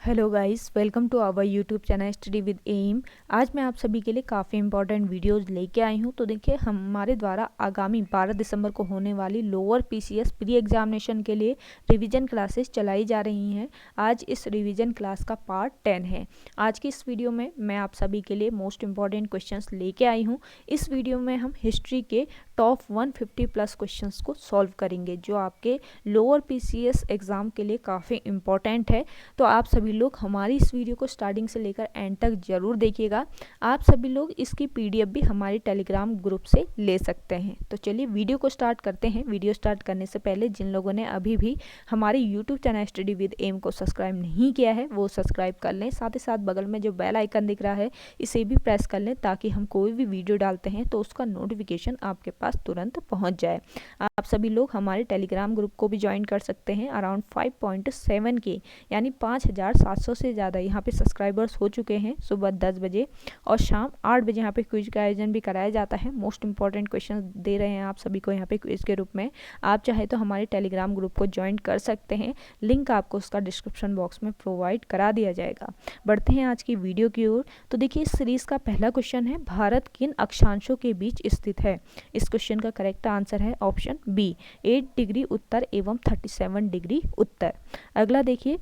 Hello guys, welcome to our YouTube channel study with M. आज मैं आप सभी के लिए काफ़ी इंपॉर्टेंट वीडियोस लेके आई हूँ। तो देखिए, हमारे द्वारा आगामी 12 दिसंबर को होने वाली लोअर पीसीएस प्री एग्जामिनेशन के लिए रिवीजन क्लासेस चलाई जा रही हैं। आज इस रिवीजन क्लास का पार्ट 10 है। आज की इस वीडियो में मैं आप सभी के लिए मोस्ट इंपॉर्टेंट क्वेश्चंस लेके आई हूँ। इस वीडियो में हम हिस्ट्री के टॉप 150 प्लस क्वेश्चंस को सॉल्व करेंगे, जो आपके लोअर पीसीएस एग्ज़ाम के लिए काफ़ी इंपॉर्टेंट है। तो आप सभी लोग हमारी इस वीडियो को स्टार्टिंग से लेकर एंड तक जरूर देखिएगा। आप सभी लोग इसकी पीडीएफ भी हमारे टेलीग्राम ग्रुप से ले सकते हैं। तो चलिए वीडियो को स्टार्ट करते हैं। वीडियो स्टार्ट करने से पहले जिन लोगों ने अभी भी हमारे YouTube channel study with M को सब्सक्राइब नहीं किया है वो सब्सक्राइब कर लें। साथ ही साथ बगल में जो बेल आइकन दिख रहा है इसे भी प्रेस कर लें, ताकि हम कोई भी वीडियो डालते हैं तो उसका नोटिफिकेशन आपके पास तुरंत पहुंच जाए। आप सभी लोग हमारे टेलीग्राम ग्रुप को भी ज्वाइन कर सकते हैं। अराउंड 5.7 के यानी 5700 से ज़्यादा यहाँ पे सब्सक्राइबर्स हो चुके हैं। सुबह 10 बजे और शाम 8 बजे यहाँ पे क्विज का आयोजन भी कराया जाता है। मोस्ट इंपॉर्टेंट क्वेश्चन दे रहे हैं आप सभी को यहाँ पे क्विज के रूप में। आप चाहे तो हमारे टेलीग्राम ग्रुप को ज्वाइन कर सकते हैं। लिंक आपको उसका डिस्क्रिप्शन बॉक्स में प्रोवाइड करा दिया जाएगा। बढ़ते हैं आज की वीडियो की ओर। तो देखिए, इस सीरीज का पहला क्वेश्चन है, भारत किन अक्षांशों के बीच स्थित है। इस क्वेश्चन का करेक्ट आंसर है ऑप्शन बी, 8 डिग्री उत्तर एवं 37 डिग्री उत्तर। अगला देखिए,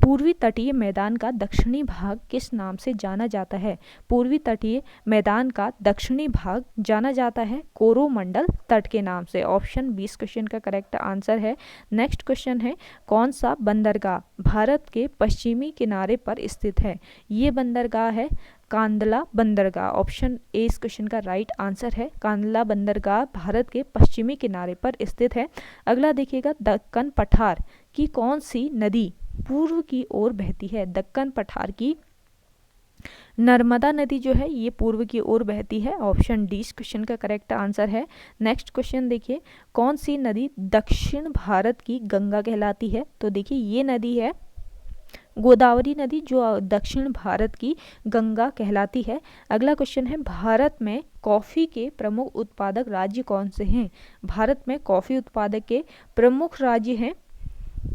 पूर्वी तटीय मैदान का दक्षिणी भाग किस नाम से जाना जाता है। पूर्वी तटीय मैदान का दक्षिणी भाग जाना जाता है कोरोमंडल तट के नाम से। ऑप्शन 20 क्वेश्चन का करेक्ट आंसर है। नेक्स्ट क्वेश्चन है, कौन सा बंदरगाह भारत के पश्चिमी किनारे पर स्थित है। ये बंदरगाह है कांदला बंदरगाह। ऑप्शन ए इस क्वेश्चन का राइट आंसर है। कांदला बंदरगाह भारत के पश्चिमी किनारे पर स्थित है। अगला देखिएगा, दक्कन पठार की कौन सी नदी पूर्व की ओर बहती है। दक्कन पठार की नर्मदा नदी जो है ये पूर्व की ओर बहती है। ऑप्शन डी इस क्वेश्चन का करेक्ट आंसर है। नेक्स्ट क्वेश्चन देखिए, कौन सी नदी दक्षिण भारत की गंगा कहलाती है। तो देखिए, ये नदी है गोदावरी नदी, जो दक्षिण भारत की गंगा कहलाती है। अगला क्वेश्चन है, भारत में कॉफ़ी के प्रमुख उत्पादक राज्य कौन से हैं। भारत में कॉफ़ी उत्पादक के प्रमुख राज्य हैं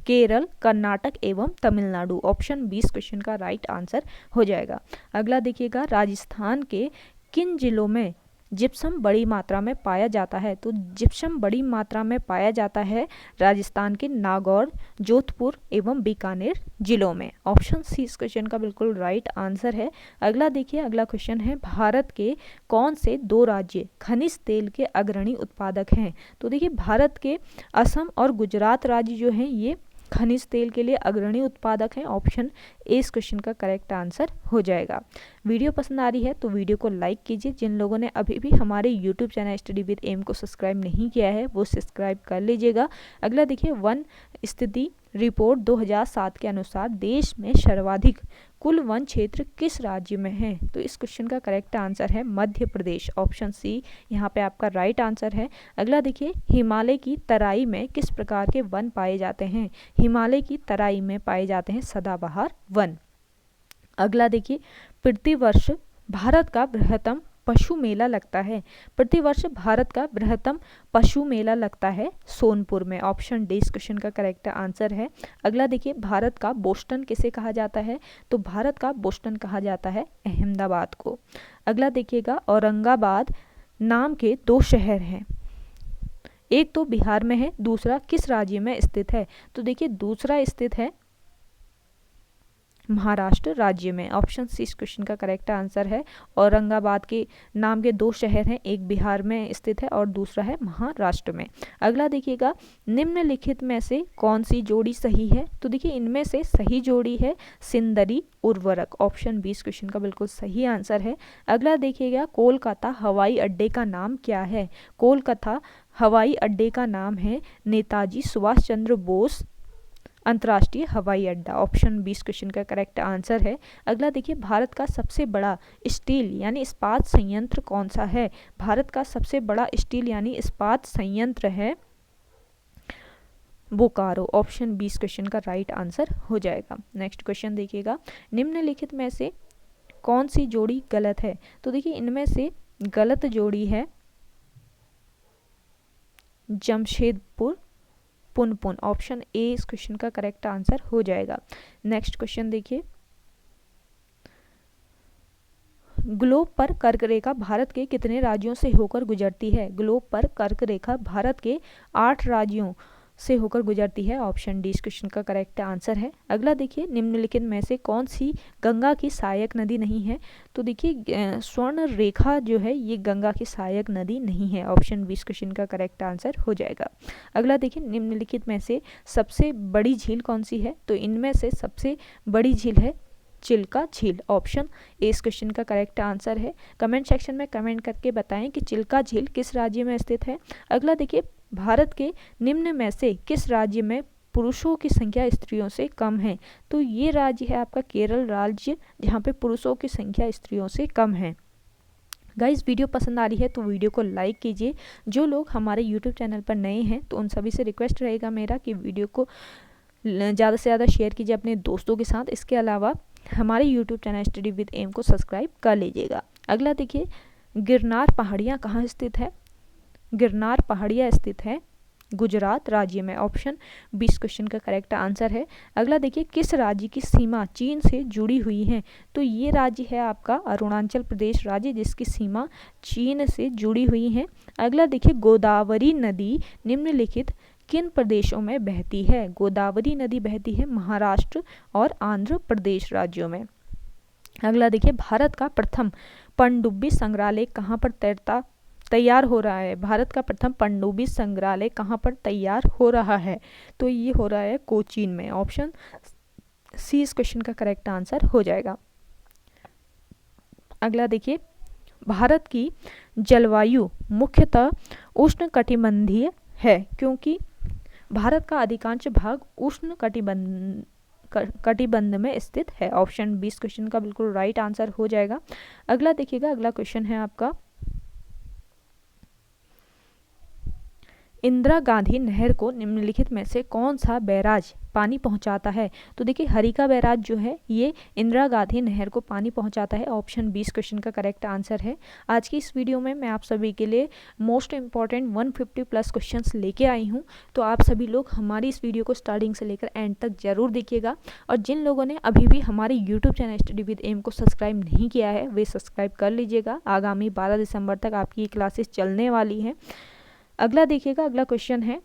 केरल, कर्नाटक एवं तमिलनाडु। ऑप्शन 20 क्वेश्चन का राइट आंसर हो जाएगा। अगला देखिएगा, राजस्थान के किन जिलों में जिप्सम बड़ी मात्रा में पाया जाता है। तो जिप्सम बड़ी मात्रा में पाया जाता है राजस्थान के नागौर, जोधपुर एवं बीकानेर जिलों में। ऑप्शन सी इस क्वेश्चन का बिल्कुल राइट आंसर है। अगला देखिए, अगला क्वेश्चन है, भारत के कौन से दो राज्य खनिज तेल के अग्रणी उत्पादक हैं। तो देखिए, भारत के असम और गुजरात राज्य जो हैं ये खनिज तेल के लिए अग्रणी उत्पादक हैं। ऑप्शन ए इस क्वेश्चन का करेक्ट आंसर हो जाएगा। वीडियो पसंद आ रही है तो वीडियो को लाइक कीजिए। जिन लोगों ने अभी भी हमारे YouTube channel study with M को सब्सक्राइब नहीं किया है वो सब्सक्राइब कर लीजिएगा। अगला देखिए, वन स्थिति रिपोर्ट 2007 के अनुसार देश में सर्वाधिक कुल वन क्षेत्र किस राज्य में है। तो इस क्वेश्चन का करेक्ट आंसर है मध्य प्रदेश। ऑप्शन सी यहाँ पे आपका राइट आंसर है। अगला देखिए, हिमालय की तराई में किस प्रकार के वन पाए जाते हैं। हिमालय की तराई में पाए जाते हैं सदाबहार वन। अगला देखिए, प्रतिवर्ष भारत का बृहत्तम पशु मेला लगता है। प्रतिवर्ष भारत का बृहत्तम पशु मेला लगता है सोनपुर में। ऑप्शन डी इस क्वेश्चन का करेक्ट आंसर है। अगला देखिए, भारत का बोस्टन किसे कहा जाता है। तो भारत का बोस्टन कहा जाता है अहमदाबाद को। अगला देखिएगा, औरंगाबाद नाम के दो शहर हैं, एक तो बिहार में है, दूसरा किस राज्य में स्थित है। तो देखिए, दूसरा स्थित है महाराष्ट्र राज्य में। ऑप्शन सी इस क्वेश्चन का करेक्ट आंसर है। औरंगाबाद के नाम के दो शहर हैं, एक बिहार में स्थित है और दूसरा है महाराष्ट्र में। अगला देखिएगा, निम्नलिखित में से कौन सी जोड़ी सही है। तो देखिए, इनमें से सही जोड़ी है सिंदरी उर्वरक। ऑप्शन 20 क्वेश्चन का बिल्कुल सही आंसर है। अगला देखिएगा, कोलकाता हवाई अड्डे का नाम क्या है। कोलकाता हवाई अड्डे का नाम है नेताजी सुभाष चंद्र बोस अंतर्राष्ट्रीय हवाई अड्डा। ऑप्शन 20 क्वेश्चन का करेक्ट आंसर है। अगला देखिए, भारत का सबसे बड़ा स्टील यानी इस्पात संयंत्र कौन सा है। भारत का सबसे बड़ा स्टील यानी इस्पात संयंत्र है बोकारो। ऑप्शन 20 क्वेश्चन का राइट आंसर हो जाएगा। नेक्स्ट क्वेश्चन देखिएगा, निम्नलिखित में से कौन सी जोड़ी गलत है। तो देखिए, इनमें से गलत जोड़ी है जमशेदपुर पुनपुन। ऑप्शन ए इस क्वेश्चन का करेक्ट आंसर हो जाएगा। नेक्स्ट क्वेश्चन देखिए, ग्लोब पर कर्क रेखा भारत के कितने राज्यों से होकर गुजरती है? ग्लोब पर कर्क रेखा भारत के 8 राज्यों से होकर गुजरती है। ऑप्शन डी इस क्वेश्चन का करेक्ट आंसर है। अगला देखिए, निम्नलिखित में से कौन सी गंगा की सहायक नदी नहीं है? तो देखिए स्वर्ण रेखा जो है ये गंगा की सहायक नदी नहीं है। ऑप्शन बी इस क्वेश्चन का करेक्ट आंसर हो जाएगा। अगला देखिए, निम्नलिखित में से सबसे बड़ी झील कौन सी है? तो इनमें से सबसे बड़ी झील है चिल्का झील। ऑप्शन ए इस क्वेश्चन का करेक्ट आंसर है। कमेंट सेक्शन में कमेंट करके बताएं कि चिल्का झील किस राज्य में स्थित है। अगला देखिए, भारत के निम्न में से किस राज्य में पुरुषों की संख्या स्त्रियों से कम है? तो ये राज्य है आपका केरल राज्य, जहाँ पे पुरुषों की संख्या स्त्रियों से कम है। गाइस वीडियो पसंद आ रही है तो वीडियो को लाइक कीजिए। जो लोग हमारे यूट्यूब चैनल पर नए हैं तो उन सभी से रिक्वेस्ट रहेगा मेरा कि वीडियो को ज़्यादा से ज़्यादा शेयर कीजिए अपने दोस्तों के साथ। इसके अलावा हमारे YouTube channel study with M को सब्सक्राइब कर लीजिएगा। अगला देखिए, गिरनार पहाड़ियाँ कहाँ स्थित है? गिरनार पहाड़ियाँ स्थित है गुजरात राज्य में। ऑप्शन 20 क्वेश्चन का करेक्ट आंसर है। अगला देखिए, किस राज्य की सीमा चीन से जुड़ी हुई है? तो ये राज्य है आपका अरुणाचल प्रदेश राज्य, जिसकी सीमा चीन से जुड़ी हुई है। अगला देखिए, गोदावरी नदी निम्नलिखित किन प्रदेशों में बहती है? गोदावरी नदी बहती है महाराष्ट्र और आंध्र प्रदेश राज्यों में। अगला देखिए, भारत का प्रथम पनडुब्बी संग्रहालय कहाँ पर तैयार हो रहा है? भारत का प्रथम पनडुब्बी संग्रहालय कहाँ पर तैयार हो रहा है? तो ये हो रहा है कोचीन में। ऑप्शन सी इस क्वेश्चन का करेक्ट आंसर हो जाएगा। अगला देखिए, भारत की जलवायु मुख्यतः उष्णकटिबंधीय है क्योंकि भारत का अधिकांश भाग उष्ण कटिबंध में स्थित है। ऑप्शन 20 क्वेश्चन का बिल्कुल राइट आंसर हो जाएगा। अगला देखिएगा, अगला क्वेश्चन है आपका, इंदिरा गांधी नहर को निम्नलिखित में से कौन सा बैराज पानी पहुंचाता है? तो देखिए, हरिका बैराज जो है ये इंदिरा गांधी नहर को पानी पहुंचाता है। ऑप्शन 20 क्वेश्चन का करेक्ट आंसर है। आज की इस वीडियो में मैं आप सभी के लिए मोस्ट इंपॉर्टेंट 150 प्लस क्वेश्चंस लेके आई हूं, तो आप सभी लोग हमारी इस वीडियो को स्टार्टिंग से लेकर एंड तक जरूर देखिएगा। और जिन लोगों ने अभी भी हमारे YouTube channel study with M को सब्सक्राइब नहीं किया है वे सब्सक्राइब कर लीजिएगा। आगामी 12 दिसंबर तक आपकी ये क्लासेस चलने वाली हैं। अगला देखिएगा, अगला क्वेश्चन है,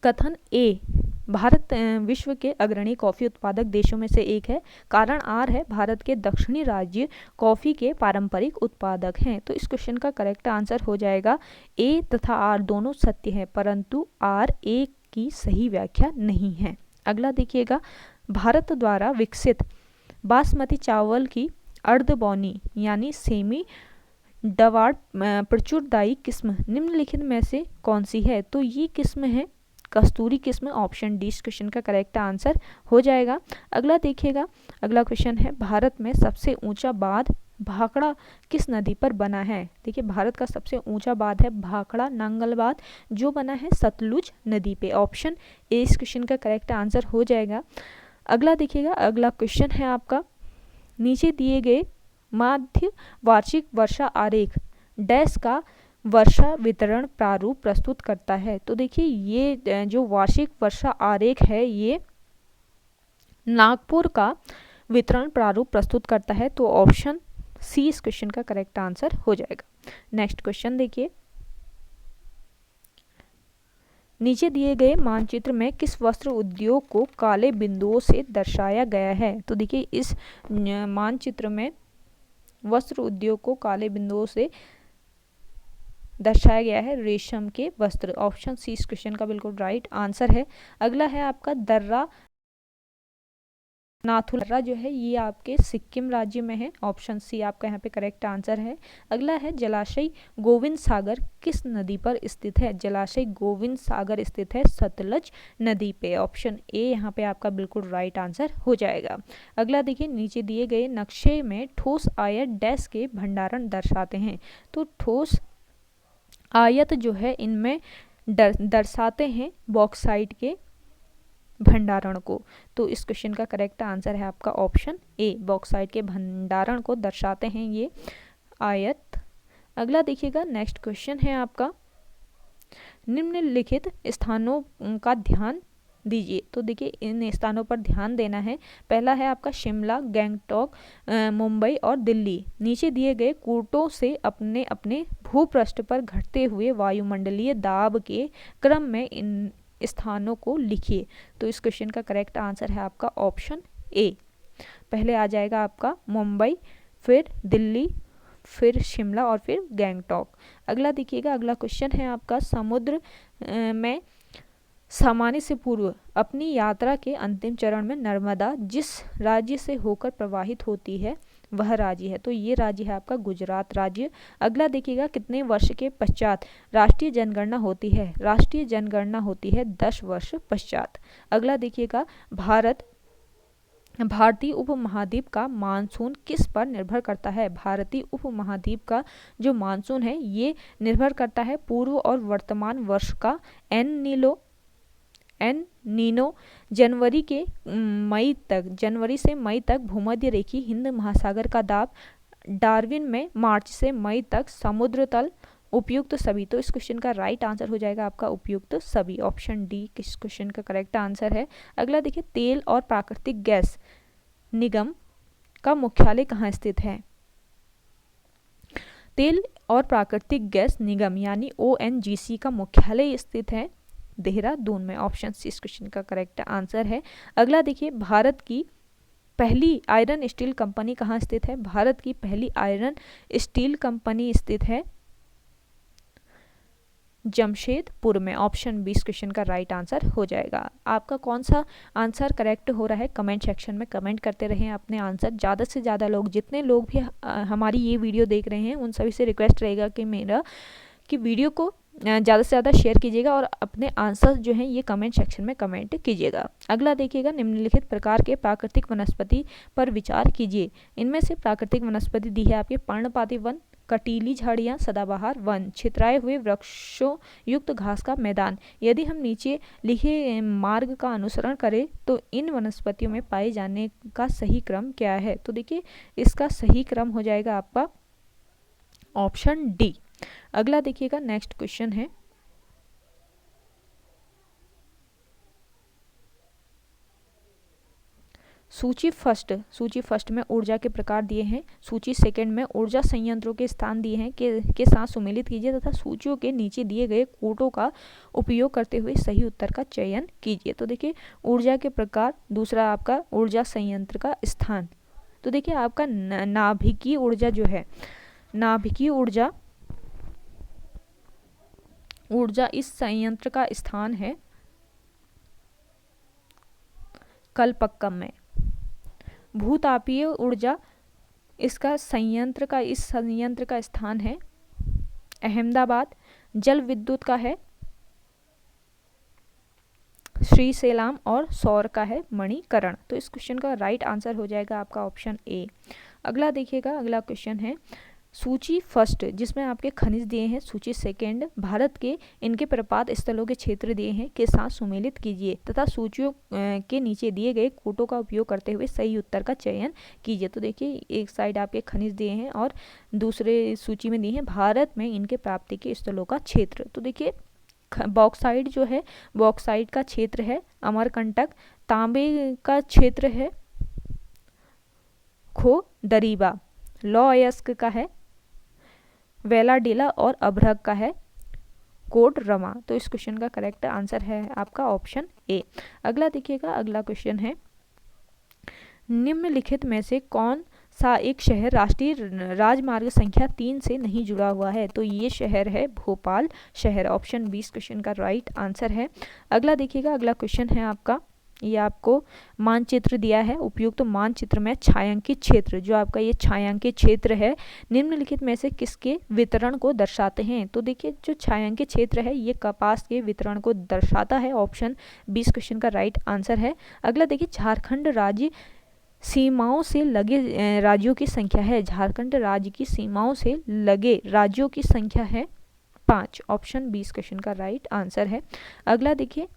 कथन ए भारत विश्व के अग्रणी कॉफ़ी उत्पादक देशों में से एक है। कारण आर है भारत के दक्षिणी राज्य कॉफ़ी के पारंपरिक उत्पादक हैं। तो इस क्वेश्चन का करेक्ट आंसर हो जाएगा ए तथा आर दोनों सत्य है, परंतु आर ए की सही व्याख्या नहीं है। अगला देखिएगा, भारत द्वारा विकसित बासमती चावल की अर्धबौनी यानी सेमी डवार्ड प्रचुरदायी किस्म निम्नलिखित में से कौन सी है? तो ये किस्म है कस्तूरी किस्म। ऑप्शन डी इस क्वेश्चन का करेक्ट आंसर हो जाएगा। अगला देखिएगा, अगला क्वेश्चन है, भारत में सबसे ऊंचा बांध भाखड़ा किस नदी पर बना है? देखिए, भारत का सबसे ऊंचा बांध है भाखड़ा नांगल बांध, जो बना है सतलुज नदी पे। ऑप्शन ए इस क्वेश्चन का करेक्ट आंसर हो जाएगा। अगला देखिएगा, अगला क्वेश्चन है आपका, नीचे दिए गए माध्य वार्षिक वर्षा आरेख डैश का वर्षा वितरण प्रारूप प्रस्तुत करता है? तो देखिए, ये जो वार्षिक वर्षा आरेख है ये नागपुर का वितरण प्रारूप प्रस्तुत करता है। तो ऑप्शन सी इस क्वेश्चन का करेक्ट आंसर हो जाएगा। नेक्स्ट क्वेश्चन देखिए, नीचे दिए गए मानचित्र में किस वस्त्र उद्योग को काले बिंदुओं से दर्शाया गया है? तो देखिए, इस मानचित्र में वस्त्र उद्योग को काले बिंदुओं से दर्शाया गया है रेशम के वस्त्र। ऑप्शन सी इस क्वेश्चन का बिल्कुल राइट आंसर है। अगला है आपका दर्रा नाथुला। दर्रा जो है ये आपके सिक्किम राज्य में है। ऑप्शन सी आपका यहाँ पे करेक्ट आंसर है। अगला है, जलाशय गोविंद सागर किस नदी पर स्थित है? जलाशय गोविंद सागर स्थित है सतलज नदी पे। ऑप्शन ए यहाँ पे आपका बिल्कुल राइट आंसर हो जाएगा। अगला देखिए, नीचे दिए गए नक्शे में ठोस आयत डैश के भंडारण दर्शाते हैं? तो ठोस आयत जो है इनमें दर्शाते हैं बॉक्साइट के भंडारण को। तो इस क्वेश्चन का करेक्ट आंसर है आपका ऑप्शन ए, बॉक्साइट के भंडारण को दर्शाते हैं ये आयत। अगला देखिएगा, नेक्स्ट क्वेश्चन है आपका, निम्नलिखित स्थानों का ध्यान दीजिए। तो देखिए इन स्थानों पर ध्यान देना है। पहला है आपका शिमला, गैंगटॉक, मुंबई और दिल्ली। नीचे दिए गए कूटों से अपने अपने भूपृष्ठ पर घटते हुए वायुमंडलीय दाब के क्रम में इन स्थानों को लिखिए। तो इस क्वेश्चन का करेक्ट आंसर है आपका ऑप्शन ए। पहले आ जाएगा आपका मुंबई, फिर दिल्ली, फिर शिमला और फिर गैंगटॉक। अगला देखिएगा, अगला क्वेश्चन है आपका समुद्र में सामान्य से पूर्व अपनी यात्रा के अंतिम चरण में नर्मदा जिस राज्य से होकर प्रवाहित होती है वह राज्य है। तो ये राज्य है आपका गुजरात राज्य। अगला देखिएगा, कितने वर्ष के पश्चात राष्ट्रीय जनगणना होती है? राष्ट्रीय जनगणना होती है 10 वर्ष पश्चात। अगला देखिएगा, भारतीय उपमहाद्वीप का मानसून किस पर निर्भर करता है? भारतीय उपमहाद्वीप का जो मानसून है ये निर्भर करता है पूर्व और वर्तमान वर्ष का एन नीनो। जनवरी से मई तक भूमध्य रेखीय हिंद महासागर का दाब, डार्विन में मार्च से मई तक समुद्र तल, उपयुक्त सभी। तो इस क्वेश्चन का राइट आंसर हो जाएगा आपका उपयुक्त सभी, ऑप्शन डी इस क्वेश्चन का करेक्ट आंसर है। अगला देखिए, तेल और प्राकृतिक गैस निगम का मुख्यालय कहाँ स्थित है? तेल और प्राकृतिक गैस निगम यानी ONGC का मुख्यालय स्थित है देहरादून में। ऑप्शन सी इस क्वेश्चन का करेक्ट आंसर है। अगला देखिए, भारत की पहली आयरन स्टील कंपनी कहाँ स्थित है? भारत की पहली आयरन स्टील कंपनी स्थित है जमशेदपुर में। ऑप्शन बी इस क्वेश्चन का राइट आंसर हो जाएगा। आपका कौन सा आंसर करेक्ट हो रहा है कमेंट सेक्शन में कमेंट करते रहें अपने आंसर। ज़्यादा से ज़्यादा लोग, जितने लोग भी हमारी ये वीडियो देख रहे हैं उन सभी से रिक्वेस्ट रहेगा कि वीडियो को ज़्यादा से ज़्यादा शेयर कीजिएगा और अपने आंसर जो हैं ये कमेंट सेक्शन में कमेंट कीजिएगा। अगला देखिएगा, निम्नलिखित प्रकार के प्राकृतिक वनस्पति पर विचार कीजिए। इनमें से प्राकृतिक वनस्पति दी है आपके पर्णपाती वन, कटीली झाड़ियाँ, सदाबहार वन, छितराए हुए वृक्षों युक्त घास का मैदान। यदि हम नीचे लिखे मार्ग का अनुसरण करें तो इन वनस्पतियों में पाए जाने का सही क्रम क्या है? तो देखिए इसका सही क्रम हो जाएगा आपका ऑप्शन डी। अगला देखिएगा, नेक्स्ट क्वेश्चन है सूची फर्स्ट में ऊर्जा के प्रकार दिए हैं। सूची सेकंड में ऊर्जा संयंत्रों के स्थान दिए हैं के साथ सुमेलित कीजिए तथा सूचियों के नीचे दिए गए कोटों का उपयोग करते हुए सही उत्तर का चयन कीजिए। तो देखिए ऊर्जा के प्रकार, दूसरा आपका ऊर्जा संयंत्र का स्थान। तो देखिए आपका नाभिकीय ऊर्जा जो है, नाभिकीय ऊर्जा इस संयंत्र का स्थान है कलपक्कम में। भूतापीय ऊर्जा इस संयंत्र का स्थान है अहमदाबाद। जल विद्युत का है श्रीसेलम और सौर का है मणिकरण। तो इस क्वेश्चन का राइट आंसर हो जाएगा आपका ऑप्शन ए। अगला देखिएगा, अगला क्वेश्चन है सूची फर्स्ट जिसमें आपके खनिज दिए हैं, सूची सेकंड भारत के इनके प्रपात स्थलों के क्षेत्र दिए हैं के साथ सुमेलित कीजिए तथा सूचियों के नीचे दिए गए कोटों का उपयोग करते हुए सही उत्तर का चयन कीजिए। तो देखिए एक साइड आपके खनिज दिए हैं और दूसरे सूची में दिए हैं भारत में इनके प्राप्ति के स्थलों का क्षेत्र। तो देखिए बॉक्साइट जो है, बॉक्साइट का क्षेत्र है अमरकंटक, तांबे का क्षेत्र है खो दरीबा, लौ अयस्क का है वेलाडीला और अभ्रक का है कोड रमा। तो इस क्वेश्चन का करेक्ट आंसर है आपका ऑप्शन ए। अगला देखिएगा, अगला क्वेश्चन है निम्नलिखित में से कौन सा एक शहर राष्ट्रीय राजमार्ग संख्या 3 से नहीं जुड़ा हुआ है? तो ये शहर है भोपाल शहर। ऑप्शन 20 क्वेश्चन का राइट आंसर है। अगला देखिएगा, अगला क्वेश्चन है आपका, ये आपको मानचित्र दिया है, उपयुक्त मानचित्र में छायांकित क्षेत्र जो आपका ये छायांकित क्षेत्र है निम्नलिखित में से किसके वितरण को दर्शाते हैं? तो देखिए जो छायांकित क्षेत्र है ये कपास के वितरण को दर्शाता है। ऑप्शन 20 क्वेश्चन का राइट आंसर है। अगला देखिए, झारखंड राज्य सीमाओं से लगे राज्यों की संख्या है। झारखंड राज्य की सीमाओं से लगे राज्यों की संख्या है 5। ऑप्शन 20 क्वेश्चन का राइट आंसर है। अगला देखिए,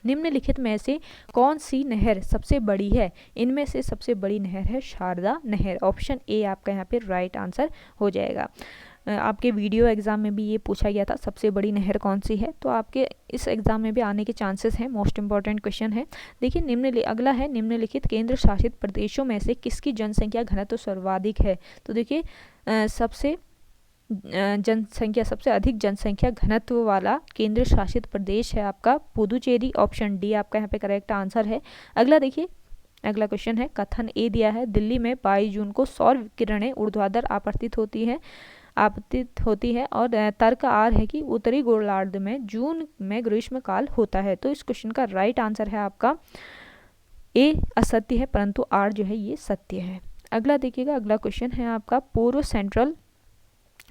निम्नलिखित में से कौन सी नहर सबसे बड़ी है? इनमें से सबसे बड़ी नहर है शारदा नहर। ऑप्शन ए आपका यहाँ पे राइट आंसर हो जाएगा। आपके वीडियो एग्ज़ाम में भी ये पूछा गया था, सबसे बड़ी नहर कौन सी है, तो आपके इस एग्ज़ाम में भी आने के चांसेस हैं। मोस्ट इंपॉर्टेंट क्वेश्चन है। देखिए अगला है, निम्नलिखित केंद्र शासित प्रदेशों में से किसकी जनसंख्या घनत्व सर्वाधिक है। तो देखिए सबसे अधिक जनसंख्या घनत्व वाला केंद्र शासित प्रदेश है आपका पुदुचेरी। ऑप्शन डी आपका यहाँ पे करेक्ट आंसर है। अगला देखिए, अगला क्वेश्चन है, कथन ए दिया है, दिल्ली में 22 जून को सौर किरणें ऊर्ध्वाधर आपतित होती है और तर्क आर है कि उत्तरी गोलार्ध में जून में ग्रीष्मकाल होता है। तो इस क्वेश्चन का राइट आंसर है आपका ए असत्य है, परंतु आर जो है ये सत्य है। अगला देखिएगा, अगला क्वेश्चन है आपका, पूर्व सेंट्रल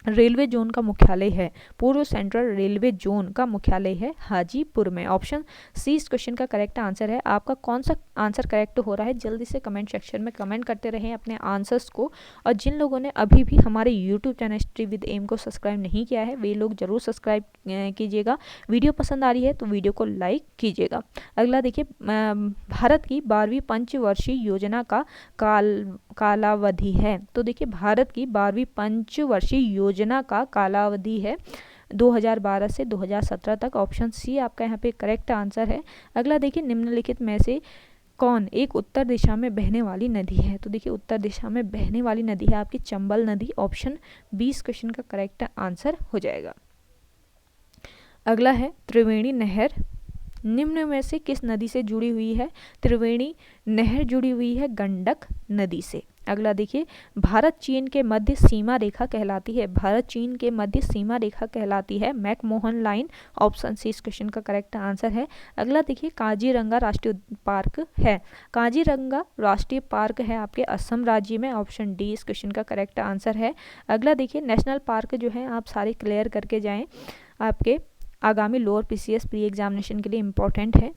रेलवे जोन का मुख्यालय है। पूर्व सेंट्रल रेलवे जोन का मुख्यालय है हाजीपुर में। ऑप्शन सी इस क्वेश्चन का करेक्ट आंसर है। आपका कौन सा आंसर करेक्ट हो रहा है, जल्दी से कमेंट सेक्शन में कमेंट करते रहें अपने आंसर्स को। और जिन लोगों ने अभी भी हमारे YouTube channel history with M को सब्सक्राइब नहीं किया है, वे लोग जरूर सब्सक्राइब कीजिएगा। वीडियो पसंद आ रही है तो वीडियो को लाइक कीजिएगा। अगला देखिए, भारत की 12वीं पंचवर्षीय योजना का कालावधि है। तो देखिए, भारत की 12वीं पंचवर्षीय योजना का कालावधि है 2012 से 2017 तक। ऑप्शन सी आपका यहाँ पे करेक्ट आंसर है। अगला देखिए, निम्नलिखित में से कौन एक उत्तर दिशा में बहने वाली नदी है। तो देखिए, उत्तर दिशा में बहने वाली नदी है आपकी चंबल नदी। ऑप्शन 20 क्वेश्चन का करेक्ट आंसर हो जाएगा। अगला है, त्रिवेणी नहर निम्न में से किस नदी से जुड़ी हुई है। त्रिवेणी नहर जुड़ी हुई है गंडक नदी से। अगला देखिए, भारत चीन के मध्य सीमा रेखा कहलाती है। भारत चीन के मध्य सीमा रेखा कहलाती है मैकमोहन लाइन। ऑप्शन सी इस क्वेश्चन का करेक्ट आंसर है। अगला देखिए, काजीरंगा राष्ट्रीय पार्क है। काजीरंगा राष्ट्रीय पार्क है आपके असम राज्य में। ऑप्शन डी इस क्वेश्चन का करेक्ट आंसर है। अगला देखिए, नेशनल पार्क जो है आप सारे क्लियर करके जाएं, आपके आगामी लोअर पीसीएस प्री एग्जामिनेशन के लिए इम्पोर्टेंट है,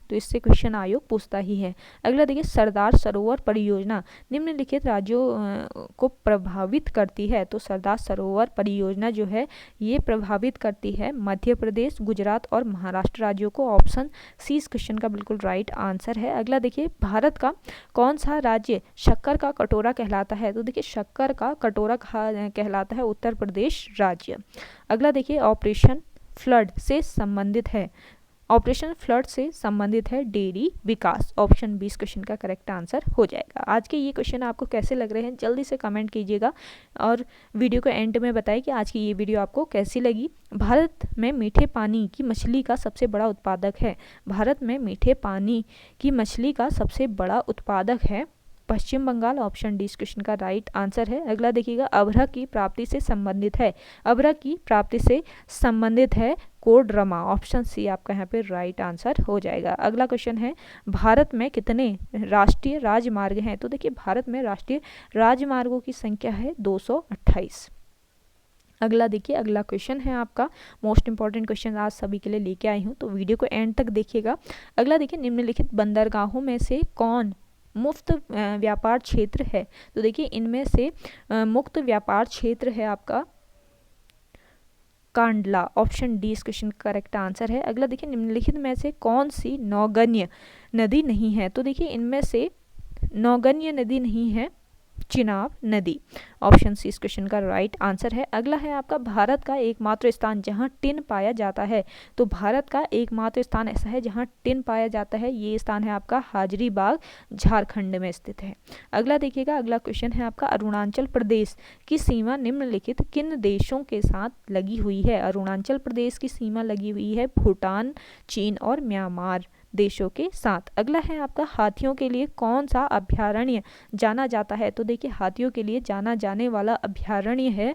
तो इससे क्वेश्चन आयोग पूछता ही है। अगला देखिए, सरदार सरोवर परियोजना निम्नलिखित राज्यों को प्रभावित करती है। तो सरदार सरोवर परियोजना जो है ये प्रभावित करती है मध्य प्रदेश, गुजरात और महाराष्ट्र राज्यों को। ऑप्शन सी इस क्वेश्चन का बिल्कुल राइट आंसर है। अगला देखिए, भारत का कौन सा राज्य शक्कर का कटोरा कहलाता है। तो देखिए, शक्कर का कटोरा कहलाता है उत्तर प्रदेश राज्य। अगला देखिए, ऑपरेशन फ्लड से संबंधित है। ऑपरेशन फ्लड से संबंधित है डेयरी विकास। ऑप्शन 20 क्वेश्चन का करेक्ट आंसर हो जाएगा। आज के ये क्वेश्चन आपको कैसे लग रहे हैं जल्दी से कमेंट कीजिएगा और वीडियो को एंड में बताएं कि आज की ये वीडियो आपको कैसी लगी। भारत में मीठे पानी की मछली का सबसे बड़ा उत्पादक है। भारत में मीठे पानी की मछली का सबसे बड़ा उत्पादक है पश्चिम बंगाल। ऑप्शन डी इस क्वेश्चन का राइट आंसर है। अगला देखिएगा, अभ्रक की प्राप्ति से संबंधित है। अभ्रक की प्राप्ति से संबंधित है कोडरमा। ऑप्शन सी आपका यहाँ पे राइट आंसर हो जाएगा। अगला क्वेश्चन है, भारत में कितने राष्ट्रीय राजमार्ग हैं। तो देखिए, भारत में राष्ट्रीय राजमार्गों की संख्या है 228। अगला देखिए, अगला क्वेश्चन है आपका मोस्ट इंपॉर्टेंट क्वेश्चन आज सभी के लिए लेके आई हूँ, तो वीडियो को एंड तक देखिएगा। अगला देखिए, निम्नलिखित बंदरगाहों में से कौन मुफ्त व्यापार क्षेत्र है। तो देखिए, इनमें से मुक्त व्यापार क्षेत्र है आपका कांडला। ऑप्शन डी इस क्वेश्चन का करेक्ट आंसर है। अगला देखिए, निम्नलिखित में से कौन सी नौगन्य नदी नहीं है। तो देखिए, इनमें से नौगन्य नदी नहीं है चिनाब नदी। ऑप्शन सी इस क्वेश्चन का राइट आंसर है। अगला है आपका, भारत का एकमात्र स्थान जहां टिन पाया जाता है। तो भारत का एकमात्र स्थान ऐसा है जहां टिन पाया जाता है, ये स्थान है आपका हाजरीबाग, झारखंड में स्थित है। अगला देखिएगा, अगला क्वेश्चन है आपका, अरुणाचल प्रदेश की सीमा निम्नलिखित किन देशों के साथ लगी हुई है। अरुणाचल प्रदेश की सीमा लगी हुई है भूटान, चीन और म्यांमार देशों के साथ। अगला है आपका, हाथियों के लिए कौन सा अभयारण्य जाना जाता है। तो देखिए, हाथियों के लिए जाना जाने वाला अभयारण्य है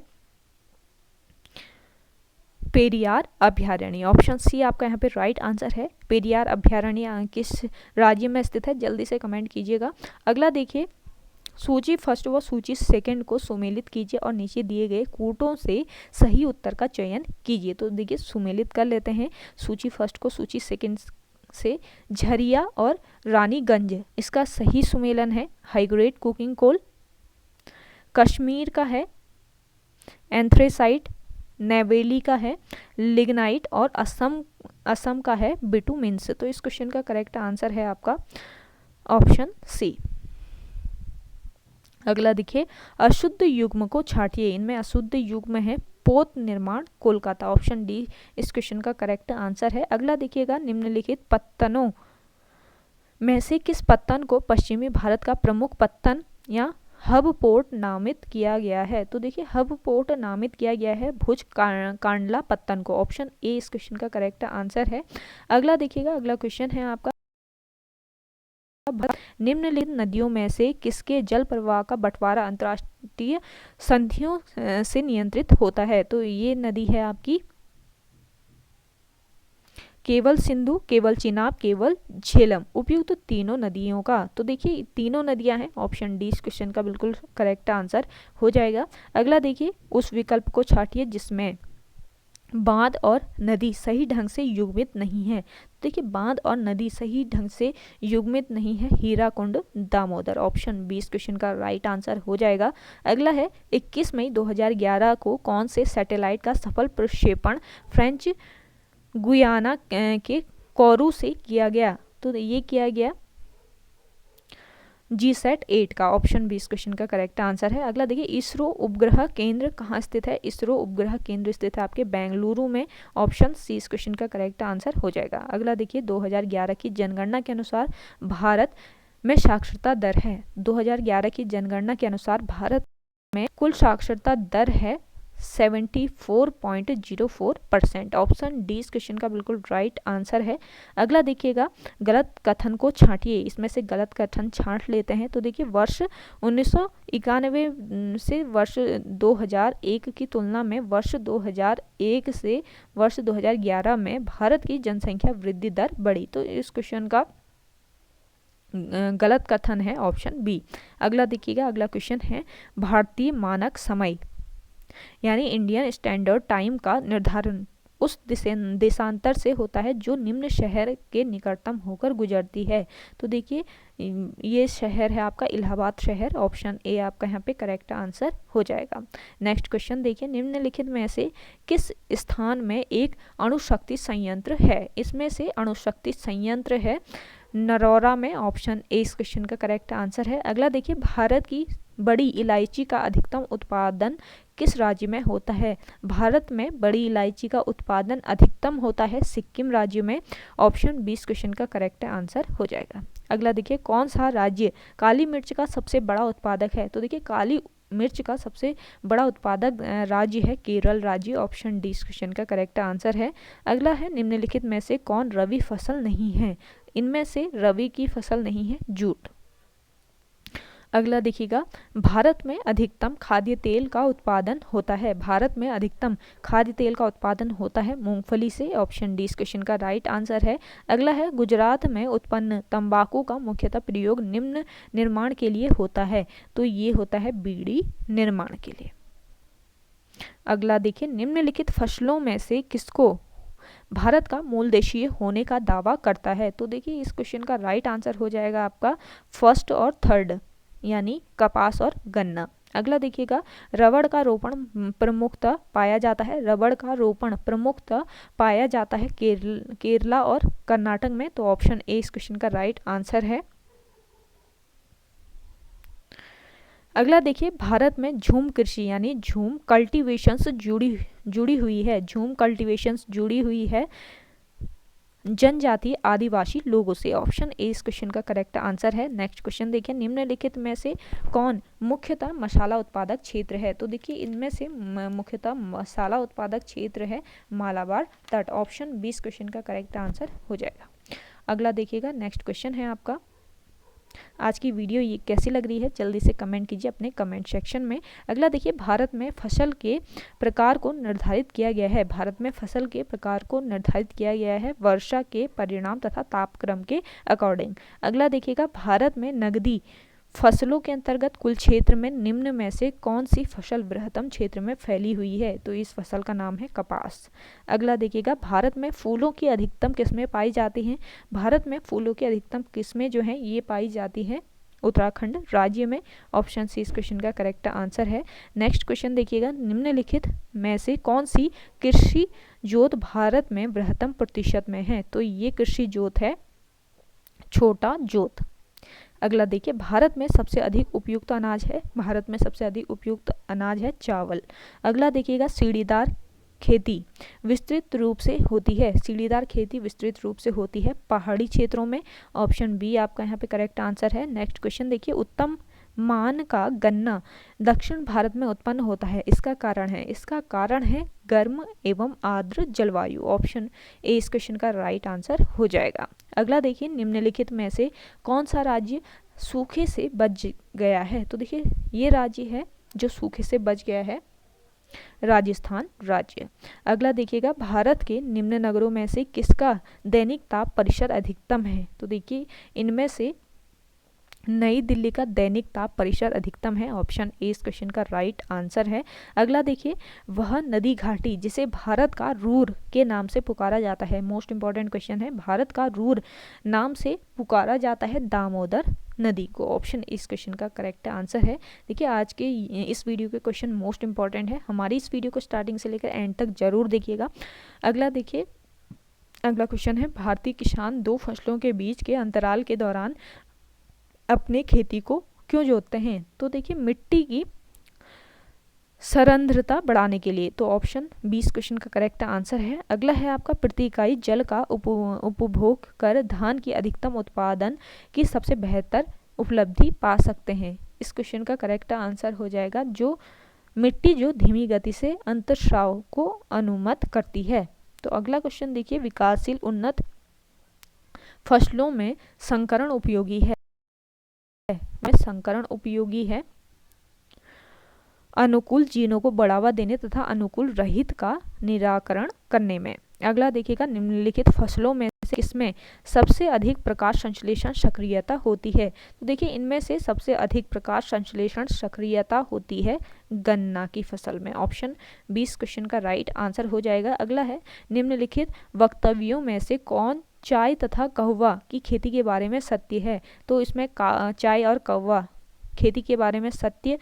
पेरियार अभयारण्य। ऑप्शन सी आपका यहाँ पे राइट आंसर है। पेरियार अभयारण्य किस राज्य में स्थित है, जल्दी से कमेंट कीजिएगा। अगला देखिए, सूची फर्स्ट व सूची सेकंड को सुमेलित कीजिए और नीचे दिए गए कूटों से सही उत्तर का चयन कीजिए। तो देखिए, सुमेलित कर लेते हैं सूची फर्स्ट को सूची सेकंड से। झरिया और रानीगंज इसका सही सुमेलन है हाईग्रेड कुकिंग कोल। कश्मीर का है एंथ्रेसाइट, नेवेली का है लिग्नाइट और असम का है बिटुमिन्स। तो इस क्वेश्चन का करेक्ट आंसर है आपका ऑप्शन सी। अगला देखिए, अशुद्ध युग्म को छांटिए। इनमें अशुद्ध युग्म है पोत निर्माण कोलकाता, ऑप्शन डी इस क्वेश्चन का करेक्ट आंसर है। अगला देखिएगा, निम्नलिखित पत्तनों में से किस पत्तन को पश्चिमी भारत का प्रमुख पत्तन या हब पोर्ट नामित किया गया है? तो देखिए हब पोर्ट नामित किया गया है भुज कांडला पत्तन को, ऑप्शन ए इस क्वेश्चन का करेक्ट आंसर है। अगला देखिएगा, अगला क्वेश्चन है आपका, निम्नलिखित नदियों में से किसके जल प्रवाह का बंटवारा अंतर्राष्ट्रीय संधियों से नियंत्रित होता है? तो ये नदी है आपकी केवल सिंधु, केवल चिनाब, केवल झेलम, उपयुक्त तीनों नदियों का। तो देखिए तीनों नदियां हैं, ऑप्शन डी इस क्वेश्चन का बिल्कुल करेक्ट आंसर हो जाएगा। अगला देखिए, उस विकल्प को छांटिए जिसमें बांध और नदी सही ढंग से युग्मित नहीं है। देखिए बांध और नदी सही ढंग से युग्मित नहीं है, हीराकुंड दामोदर, ऑप्शन बी इस क्वेश्चन का राइट आंसर हो जाएगा। अगला है, 21 मई 2011 को कौन से सैटेलाइट का सफल प्रक्षेपण फ्रेंच गुयाना के कोरू से किया गया? तो ये किया गया GSAT-8 का, ऑप्शन बी इस क्वेश्चन का करेक्ट आंसर है। अगला देखिए, इसरो उपग्रह केंद्र कहाँ स्थित है? इसरो उपग्रह केंद्र स्थित है आपके बेंगलुरु में, ऑप्शन सी इस क्वेश्चन का करेक्ट आंसर हो जाएगा। अगला देखिए, 2011 की जनगणना के अनुसार भारत में साक्षरता दर है, 2011 की जनगणना के अनुसार भारत में कुल साक्षरता दर है 74.04%, ऑप्शन डी इस क्वेश्चन का बिल्कुल राइट आंसर है। अगला देखिएगा, गलत कथन को छांटिए, इसमें से गलत कथन छांट लेते हैं। तो देखिए वर्ष 1991 से वर्ष 2001 की तुलना में वर्ष 2001 से वर्ष 2011 में भारत की जनसंख्या वृद्धि दर बढ़ी, तो इस क्वेश्चन का गलत कथन है ऑप्शन बी। अगला देखिएगा, अगला क्वेश्चन है, भारतीय मानक समय यानी इंडियन स्टैंडर्ड टाइम का निर्धारण उस देशांतर से होता है जो निम्न शहर के निकटतम होकर गुजरती है। तो देखिए ये शहर है आपका इलाहाबाद शहर, ऑप्शन ए आपका यहाँ पे करेक्ट आंसर हो जाएगा। नेक्स्ट क्वेश्चन देखिए, निम्नलिखित में से किस स्थान में एक अणुशक्ति संयंत्र है? इसमें से अणुशक्ति संयंत्र है नरौरा में, ऑप्शन ए इस क्वेश्चन का करेक्ट आंसर है। अगला देखिए, भारत की बड़ी इलायची का अधिकतम उत्पादन किस राज्य में होता है? भारत में बड़ी इलायची का उत्पादन अधिकतम होता है सिक्किम राज्य में, ऑप्शन बी इस क्वेश्चन का करेक्ट आंसर हो जाएगा। अगला देखिए, कौन सा राज्य काली मिर्च का सबसे बड़ा उत्पादक है? तो देखिए काली मिर्च का सबसे बड़ा उत्पादक राज्य है केरल राज्य, ऑप्शन डी इस क्वेश्चन का करेक्ट आंसर है। अगला है, निम्नलिखित में से कौन रबी फसल नहीं है? इनमें से रबी की फसल नहीं है जूट। अगला देखिएगा, भारत में अधिकतम खाद्य तेल का उत्पादन होता है, भारत में अधिकतम खाद्य तेल का उत्पादन होता है मूंगफली से, ऑप्शन डी इस क्वेश्चन का राइट आंसर है। अगला है, गुजरात में उत्पन्न तंबाकू का मुख्यतः प्रयोग निम्न निर्माण के लिए होता है, तो ये होता है बीड़ी निर्माण के लिए। अगला देखिए, निम्नलिखित फसलों में से किसको भारत का मूल देशीय होने का दावा करता है? तो देखिए इस क्वेश्चन का राइट आंसर हो जाएगा आपका फर्स्ट और थर्ड, यानी कपास और गन्ना। अगला देखिएगा, रबड़ का रोपण प्रमुखतः पाया जाता है, रबड़ का रोपण प्रमुखतः पाया जाता है केरला और कर्नाटक में, तो ऑप्शन ए इस क्वेश्चन का राइट आंसर है। अगला देखिए, भारत में झूम कृषि यानी झूम कल्टीवेशंस जुड़ी हुई है, झूम कल्टीवेशंस जुड़ी हुई है जनजातीय आदिवासी लोगों से, ऑप्शन ए इस क्वेश्चन का करेक्ट आंसर है। नेक्स्ट क्वेश्चन देखिए, निम्नलिखित में से कौन मुख्यतः मसाला उत्पादक क्षेत्र है? तो देखिए इनमें से मुख्यतः मसाला उत्पादक क्षेत्र है मालाबार तट, ऑप्शन बी इस क्वेश्चन का करेक्ट आंसर हो जाएगा। अगला देखिएगा, नेक्स्ट क्वेश्चन है आपका, आज की वीडियो ये कैसी लग रही है जल्दी से कमेंट कीजिए अपने कमेंट सेक्शन में। अगला देखिए, भारत में फसल के प्रकार को निर्धारित किया गया है, भारत में फसल के प्रकार को निर्धारित किया गया है वर्षा के परिणाम तथा तापक्रम के अकॉर्डिंग। अगला देखिएगा, भारत में नगदी फसलों के अंतर्गत कुल क्षेत्र में निम्न में से कौन सी फसल बृहत्तम क्षेत्र में फैली हुई है? तो इस फसल का नाम है कपास। अगला देखिएगा, भारत में फूलों की अधिकतम किस्में पाई जाती हैं, भारत में फूलों की अधिकतम किस्में जो हैं ये पाई जाती हैं उत्तराखंड राज्य में, ऑप्शन सी इस क्वेश्चन का करेक्ट आंसर है। नेक्स्ट क्वेश्चन देखिएगा, निम्नलिखित में से कौन सी कृषि जोत भारत में बृहत्तम प्रतिशत में है? तो ये कृषि जोत है छोटा जोत। अगला देखिए, भारत में सबसे अधिक उपयुक्त अनाज है, भारत में सबसे अधिक उपयुक्त अनाज है चावल। अगला देखिएगा, सीढ़ीदार खेती विस्तृत रूप से होती है, सीढ़ीदार खेती विस्तृत रूप से होती है पहाड़ी क्षेत्रों में। ऑप्शन बी आपका यहाँ पे करेक्ट आंसर है। नेक्स्ट क्वेश्चन देखिए, उत्तम मान का गन्ना दक्षिण भारत में उत्पन्न होता है, इसका कारण है, इसका कारण है गर्म एवं आर्द्र जलवायु। ऑप्शन ए इस क्वेश्चन का राइट आंसर हो जाएगा। अगला देखिए, निम्नलिखित में से कौन सा राज्य सूखे से बच गया है? तो देखिए, ये राज्य है जो सूखे से बच गया है, राजस्थान राज्य। अगला देखिएगा, भारत के निम्न नगरों में से किसका दैनिक ताप परिसर अधिकतम है? तो देखिए, इनमें से नई दिल्ली का दैनिक ताप परिसर अधिकतम है। ऑप्शन ए इस क्वेश्चन का राइट आंसर है। अगला देखिए, वह नदी घाटी जिसे भारत का रूर के नाम से पुकारा जाता है, मोस्ट इंपॉर्टेंट क्वेश्चन है, भारत का रूर नाम से पुकारा जाता है दामोदर नदी को। ऑप्शन इस क्वेश्चन का करेक्ट आंसर है। देखिए, आज के इस वीडियो के क्वेश्चन मोस्ट इंपॉर्टेंट है, हमारी इस वीडियो को स्टार्टिंग से लेकर एंड तक जरूर देखिएगा। अगला देखिए, अगला क्वेश्चन है, भारतीय किसान दो फसलों के बीच के अंतराल के दौरान अपने खेती को क्यों जोतते हैं? तो देखिए, मिट्टी की सरंध्रता बढ़ाने के लिए। तो ऑप्शन 20 क्वेश्चन का करेक्ट आंसर है। अगला है आपका, प्रति इकाई जल का उपभोग कर धान की अधिकतम उत्पादन की सबसे बेहतर उपलब्धि पा सकते हैं। इस क्वेश्चन का करेक्ट आंसर हो जाएगा, जो मिट्टी जो धीमी गति से अंतर्स्राव को अनुमत करती है। तो अगला क्वेश्चन देखिए, विकासशील उन्नत फसलों में संकरण उपयोगी है, संकरण उपयोगी है अनुकूल जीनों को बढ़ावा देने तथा अनुकूल रहित का निराकरण करने में। अगला देखिएगा, निम्नलिखित फसलों में से किसमें सबसे अधिक प्रकाश संश्लेषण सक्रियता होती है? तो देखिए, इनमें से सबसे अधिक प्रकाश संश्लेषण सक्रियता होती है गन्ना की फसल में। ऑप्शन 20 क्वेश्चन का राइट आंसर हो जाएगा। अगला है, निम्नलिखित वक्तव्यों में से कौन चाय तथा कहवा की खेती के बारे में सत्य है? तो इसमें चाय और कहवा खेती के बारे में सत्य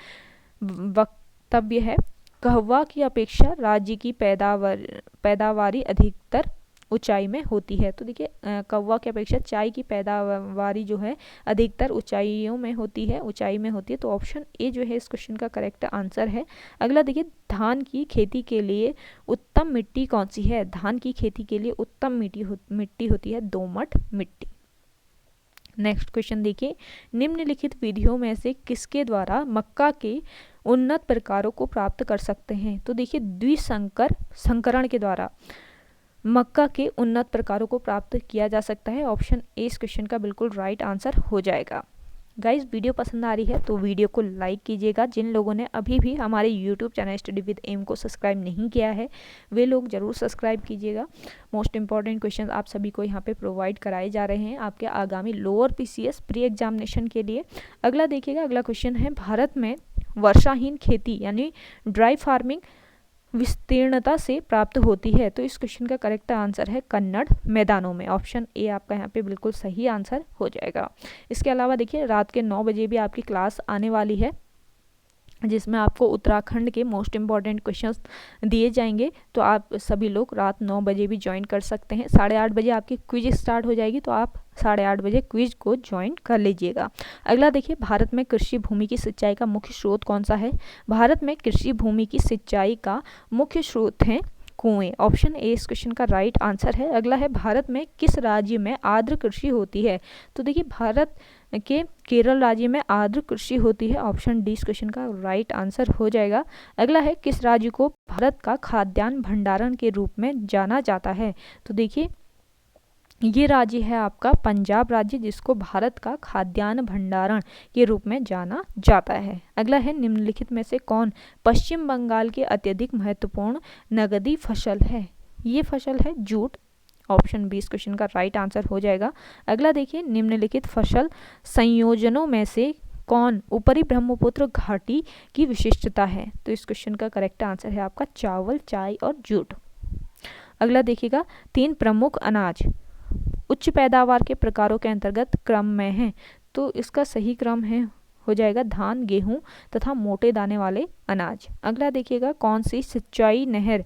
वक्तव्य है, कहवा की अपेक्षा राज्य की पैदावारी अधिकतर ऊंचाई में होती है। तो देखिए, कहवा की अपेक्षा चाय की पैदावारी जो है अधिकतर ऊंचाइयों में होती है, ऊंचाई में होती है। तो ऑप्शन ए जो है इस क्वेश्चन का करेक्ट आंसर है। अगला देखिए, धान की खेती के लिए उत्तम मिट्टी कौन सी है? धान की खेती के लिए उत्तम मिट्टी होती है दोमट मिट्टी। नेक्स्ट क्वेश्चन देखिए, निम्नलिखित विधियों में से किसके द्वारा मक्का के उन्नत प्रकारों को प्राप्त कर सकते हैं? तो देखिए, संकरण के द्वारा मक्का के उन्नत प्रकारों को प्राप्त किया जा सकता है। ऑप्शन ए इस क्वेश्चन का बिल्कुल राइट आंसर हो जाएगा। गाइस, वीडियो पसंद आ रही है तो वीडियो को लाइक कीजिएगा। जिन लोगों ने अभी भी हमारे YouTube channel study with M को सब्सक्राइब नहीं किया है, वे लोग जरूर सब्सक्राइब कीजिएगा। मोस्ट इंपॉर्टेंट क्वेश्चन आप सभी को यहाँ पे प्रोवाइड कराए जा रहे हैं आपके आगामी लोअर पीसीएस प्री एग्जामिनेशन के लिए। अगला देखिएगा, अगला क्वेश्चन है, भारत में वर्षाहीन खेती यानी ड्राई फार्मिंग विस्तीर्णता से प्राप्त होती है? तो इस क्वेश्चन का करेक्ट आंसर है कन्नड़ मैदानों में। ऑप्शन ए आपका यहाँ पे बिल्कुल सही आंसर हो जाएगा। इसके अलावा देखिए, रात के 9 बजे भी आपकी क्लास आने वाली है, जिसमें आपको उत्तराखंड के मोस्ट इंपॉर्टेंट क्वेश्चंस दिए जाएंगे। तो आप सभी लोग रात 9 बजे भी ज्वाइन कर सकते हैं। 8:30 बजे आपकी क्विज स्टार्ट हो जाएगी, तो आप 8:30 बजे क्विज को ज्वाइन कर लीजिएगा। अगला देखिए, भारत में कृषि भूमि की सिंचाई का मुख्य स्रोत कौन सा है? भारत में कृषि भूमि की सिंचाई का मुख्य स्रोत है कुएं। ऑप्शन ए इस क्वेश्चन का राइट आंसर है। अगला है, भारत में किस राज्य में आर्द्र कृषि होती है? तो देखिए, भारत के केरल राज्य में आर्द्र कृषि होती है। ऑप्शन डी इस क्वेश्चन का राइट आंसर हो जाएगा। अगला है, किस राज्य को भारत का खाद्यान्न भंडारण के रूप में जाना जाता है? तो देखिए, ये राज्य है आपका पंजाब राज्य, जिसको भारत का खाद्यान्न भंडारण के रूप में जाना जाता है। अगला है, निम्नलिखित में से कौन पश्चिम बंगाल की अत्यधिक महत्वपूर्ण नगदी फसल है? ये फसल है जूट। ऑप्शन 20 क्वेश्चन का राइट आंसर हो जाएगा। अगला देखिए, निम्नलिखित फसल संयोजनों में से कौन ऊपरी ब्रह्मपुत्र घाटी की विशिष्टता है? तो इस क्वेश्चन का करेक्ट आंसर है आपका चावल, चाय और जूट। अगला देखिएगा, 3 प्रमुख अनाज उच्च पैदावार के प्रकारों के अंतर्गत क्रम में हैं। तो इसका सही क्रम है हो जाएगा धान, गेहूं तथा मोटे दाने वाले अनाज। अगला देखिएगा, कौन सी सिंचाई नहर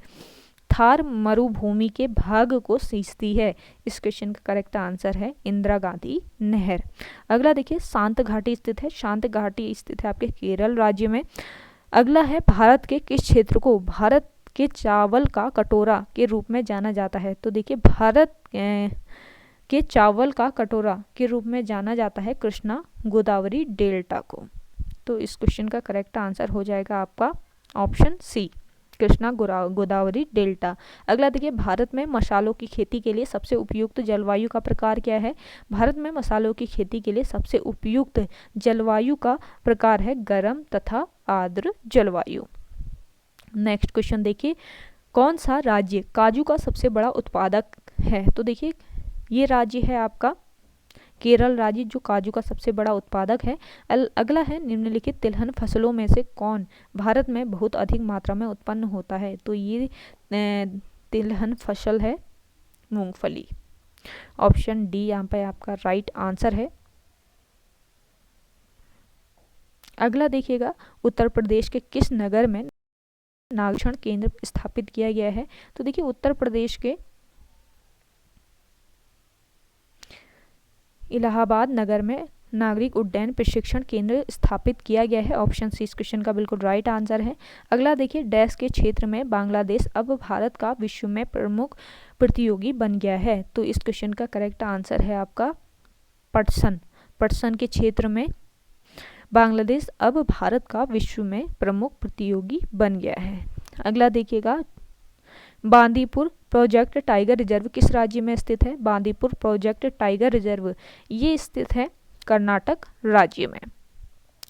थार मरुभूमि के भाग को सींचती है? इस क्वेश्चन का करेक्ट आंसर है इंदिरा गांधी नहर। अगला देखिए, शांत घाटी स्थित है? शांत घाटी स्थित है आपके केरल राज्य में। अगला है, भारत के किस क्षेत्र को भारत के चावल का कटोरा के रूप में जाना जाता है? तो देखिए, भारत के चावल का कटोरा के रूप में जाना जाता है कृष्णा गोदावरी डेल्टा को। तो इस क्वेश्चन का करेक्ट आंसर हो जाएगा आपका option C, Krishna Godavari delta. अगला देखिए, भारत में मसालों की खेती के लिए सबसे उपयुक्त जलवायु का प्रकार क्या है? भारत में मसालों की खेती के लिए सबसे उपयुक्त जलवायु का प्रकार है गर्म तथा आर्द्र जलवायु। नेक्स्ट क्वेश्चन देखिए, कौन सा राज्य काजू का सबसे बड़ा उत्पादक है? तो देखिए, ये राज्य है आपका केरल राज्य, जो काजू का सबसे बड़ा उत्पादक है। अगला है, निम्नलिखित तिलहन फसलों में से कौन भारत में बहुत अधिक मात्रा में उत्पन्न होता है? तो ये तिलहन फसल है मूंगफली। ऑप्शन डी यहाँ पे आपका राइट आंसर है। अगला देखिएगा, उत्तर प्रदेश के किस नगर में नागरिक केंद्र स्थापित किया गया है? तो देखिए, उत्तर प्रदेश के इलाहाबाद नगर में नागरिक उड्डयन प्रशिक्षण केंद्र स्थापित किया गया है। ऑप्शन सी इस क्वेश्चन का बिल्कुल राइट आंसर है। अगला देखिए, डैश के क्षेत्र में बांग्लादेश अब भारत का विश्व में प्रमुख प्रतियोगी बन गया है? तो इस क्वेश्चन का करेक्ट आंसर है आपका पटसन। पटसन के क्षेत्र में बांग्लादेश अब भारत का विश्व में प्रमुख प्रतियोगी बन गया है। अगला देखिएगा, बांदीपुर प्रोजेक्ट टाइगर रिजर्व किस राज्य में स्थित है? बांदीपुर प्रोजेक्ट टाइगर रिजर्व ये स्थित है कर्नाटक राज्य में।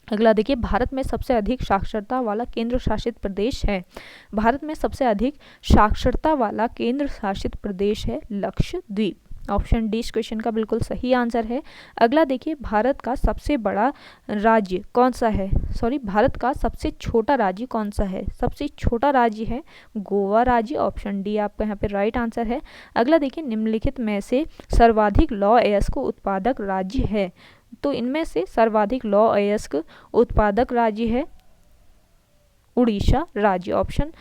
अगला देखिए, भारत में सबसे अधिक साक्षरता वाला केंद्र शासित प्रदेश है? भारत में सबसे अधिक साक्षरता वाला केंद्र शासित प्रदेश है लक्षद्वीप। ऑप्शन डी इस क्वेश्चन का बिल्कुल सही आंसर है। अगला देखिए, भारत का सबसे बड़ा राज्य कौन सा है? भारत का सबसे छोटा राज्य कौन सा है? सबसे छोटा राज्य है गोवा राज्य। ऑप्शन डी आपका यहाँ पे राइट आंसर है। अगला देखिए, निम्नलिखित में से सर्वाधिक लौह अयस्क उत्पादक राज्य है? तो इनमें से सर्वाधिक लौह अयस्क उत्पादक राज्य है उड़ीसा राज्य। ऑप्शन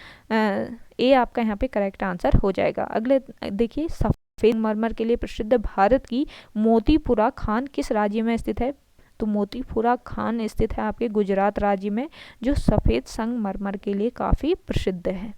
ए आपका यहाँ पे करेक्ट आंसर हो जाएगा। अगले देखिए, सफेद संगमरमर के लिए प्रसिद्ध भारत की मोतीपुरा खान किस राज्य में स्थित है? तो मोतीपुरा खान स्थित है आपके गुजरात राज्य में, जो सफेद संगमरमर के लिए काफी प्रसिद्ध है।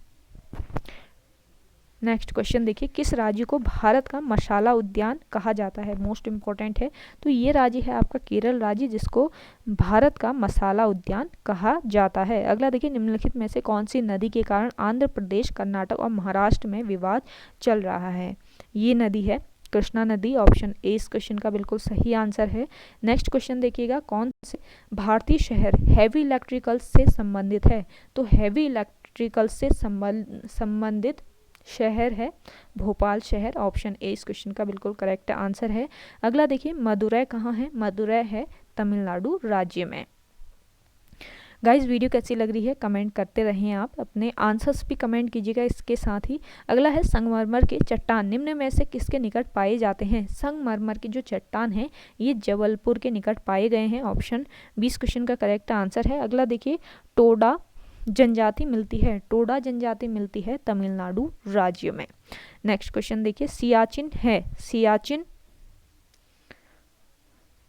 नेक्स्ट क्वेश्चन देखिए, किस राज्य को भारत का मसाला उद्यान कहा जाता है? मोस्ट इंपॉर्टेंट है। तो ये राज्य है आपका केरल राज्य, जिसको भारत का मसाला उद्यान कहा जाता है। अगला देखिए, निम्नलिखित में से कौन सी नदी के कारण आंध्र प्रदेश, कर्नाटक और महाराष्ट्र में विवाद चल रहा है? ये नदी है कृष्णा नदी। ऑप्शन ए इस क्वेश्चन का बिल्कुल सही आंसर है। नेक्स्ट क्वेश्चन देखिएगा, कौन से भारतीय शहर हैवी इलेक्ट्रिकल से संबंधित है? तो हैवी इलेक्ट्रिकल से संबंधित शहर है भोपाल शहर। ऑप्शन ए इस क्वेश्चन का बिल्कुल करेक्ट आंसर है। अगला देखिए, मदुरै कहाँ है? मदुरै है तमिलनाडु राज्य में। गाइज, वीडियो कैसी लग रही है कमेंट करते रहें आप, अपने आंसर्स भी कमेंट कीजिएगा इसके साथ ही। अगला है, संगमरमर के चट्टान निम्न में से किसके निकट पाए जाते हैं? संगमरमर की जो चट्टान है ये जबलपुर के निकट पाए गए हैं। ऑप्शन 20 क्वेश्चन का करेक्ट आंसर है। अगला देखिए, टोडा जनजाति मिलती है? टोडा जनजाति मिलती है तमिलनाडु राज्य में। नेक्स्ट क्वेश्चन देखिए, सियाचिन है? सियाचिन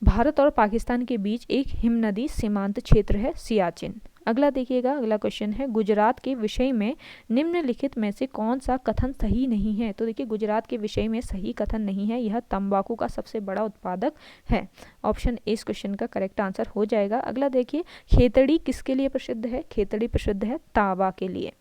भारत और पाकिस्तान के बीच एक हिमनदी सीमांत क्षेत्र है सियाचिन। अगला देखिएगा, अगला क्वेश्चन है, गुजरात के विषय में निम्नलिखित में से कौन सा कथन सही नहीं है? तो देखिए, गुजरात के विषय में सही कथन नहीं है, यह तंबाकू का सबसे बड़ा उत्पादक है। ऑप्शन ए इस क्वेश्चन का करेक्ट आंसर हो जाएगा। अगला देखिए, खेतड़ी किसके लिए प्रसिद्ध है? खेतड़ी प्रसिद्ध है तांबा के लिए।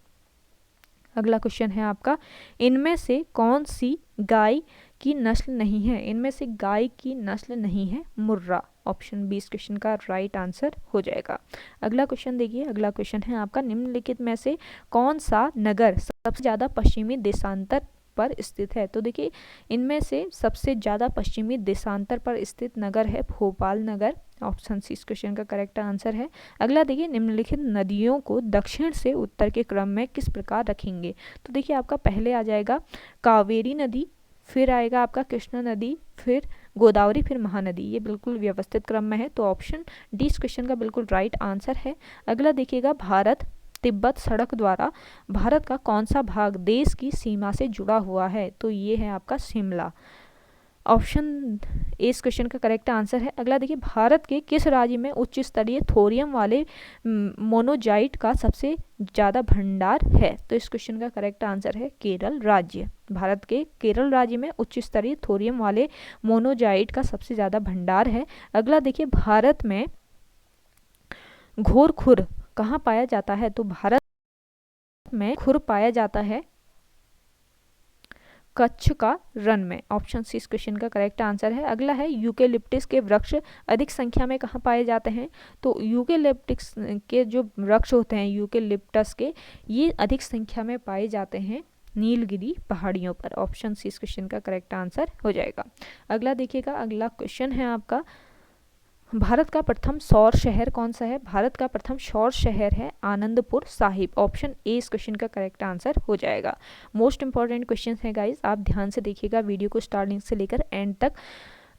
अगला क्वेश्चन है आपका, इनमें से कौन सी गाय की नस्ल नहीं है? इनमें से गाय की नस्ल नहीं है मुर्रा। ऑप्शन बी इस क्वेश्चन का राइट आंसर हो जाएगा। अगला क्वेश्चन देखिए, अगला क्वेश्चन है आपका, निम्नलिखित में से कौन सा नगर सबसे ज्यादा पश्चिमी देशांतर पर स्थित है? तो देखिए, इनमें से सबसे ज्यादा पश्चिमी देशांतर पर स्थित नगर है भोपाल नगर। ऑप्शन सी इस क्वेश्चन का करेक्ट आंसर है। अगला देखिए, निम्नलिखित नदियों को दक्षिण से उत्तर के क्रम में किस प्रकार रखेंगे? तो देखिए, आपका पहले आ जाएगा कावेरी नदी, फिर आएगा आपका कृष्णा नदी, फिर गोदावरी, फिर महानदी। ये बिल्कुल व्यवस्थित क्रम में है। तो ऑप्शन डी इस क्वेश्चन का बिल्कुल राइट आंसर है। अगला देखिएगा, भारत तिब्बत सड़क द्वारा भारत का कौन सा भाग देश की सीमा से जुड़ा हुआ है? तो ये है आपका शिमला। ऑप्शन इस क्वेश्चन का करेक्ट आंसर है। अगला देखिए, भारत के किस राज्य में उच्च स्तरीय थोरियम वाले मोनोजाइट का सबसे ज़्यादा भंडार है? तो इस क्वेश्चन का करेक्ट आंसर है केरल राज्य। भारत के केरल राज्य में उच्च स्तरीय थोरियम वाले मोनोजाइट का सबसे ज़्यादा भंडार है। अगला देखिए, भारत में घोर खुर कहाँ पाया जाता है? तो भारत में खुर पाया जाता है कच्छ का रण में। ऑप्शन सी इस क्वेश्चन का करेक्ट आंसर है। अगला है, यूकेलिप्टस के वृक्ष अधिक संख्या में कहाँ पाए जाते हैं? तो यूकेलिप्टस के जो वृक्ष होते हैं यूकेलिप्टस के, ये अधिक संख्या में पाए जाते हैं नीलगिरी पहाड़ियों पर। ऑप्शन सी इस क्वेश्चन का करेक्ट आंसर हो जाएगा। अगला देखिएगा, अगला क्वेश्चन है आपका, भारत का प्रथम सौर शहर कौन सा है? भारत का प्रथम सौर शहर है आनंदपुर साहिब। ऑप्शन ए इस क्वेश्चन का करेक्ट आंसर हो जाएगा। मोस्ट इंपॉर्टेंट क्वेश्चन है गाइस, आप ध्यान से देखिएगा वीडियो को स्टार्टिंग से लेकर एंड तक।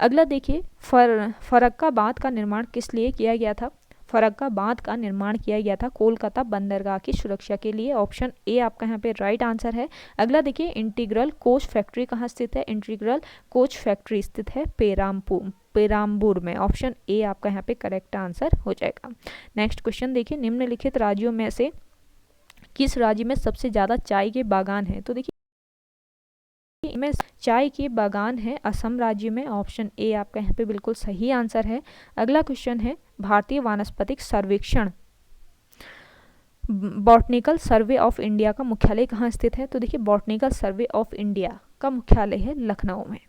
अगला देखिए, फरक्का बांध का निर्माण किस लिए किया गया था? फरक्का बांध का निर्माण किया गया था कोलकाता बंदरगाह की सुरक्षा के लिए। ऑप्शन ए आपका यहाँ पे राइट आंसर है। अगला देखिए, इंटीग्रल कोच फैक्ट्री कहाँ स्थित है? इंटीग्रल कोच फैक्ट्री स्थित है पेराम्बूर में। ऑप्शन ए आपका यहाँ पे करेक्ट आंसर हो जाएगा। नेक्स्ट क्वेश्चन देखिए, निम्नलिखित राज्यों में से किस राज्य में सबसे ज्यादा चाय के बागान है? तो देखिए में चाय के बागान है असम राज्य में। ऑप्शन ए आपका यहाँ पे बिल्कुल सही आंसर है। अगला क्वेश्चन है, भारतीय वानस्पतिक सर्वेक्षण बॉटनिकल सर्वे ऑफ इंडिया का मुख्यालय कहाँ स्थित है? तो देखिए, बॉटनिकल सर्वे ऑफ इंडिया का मुख्यालय है लखनऊ में।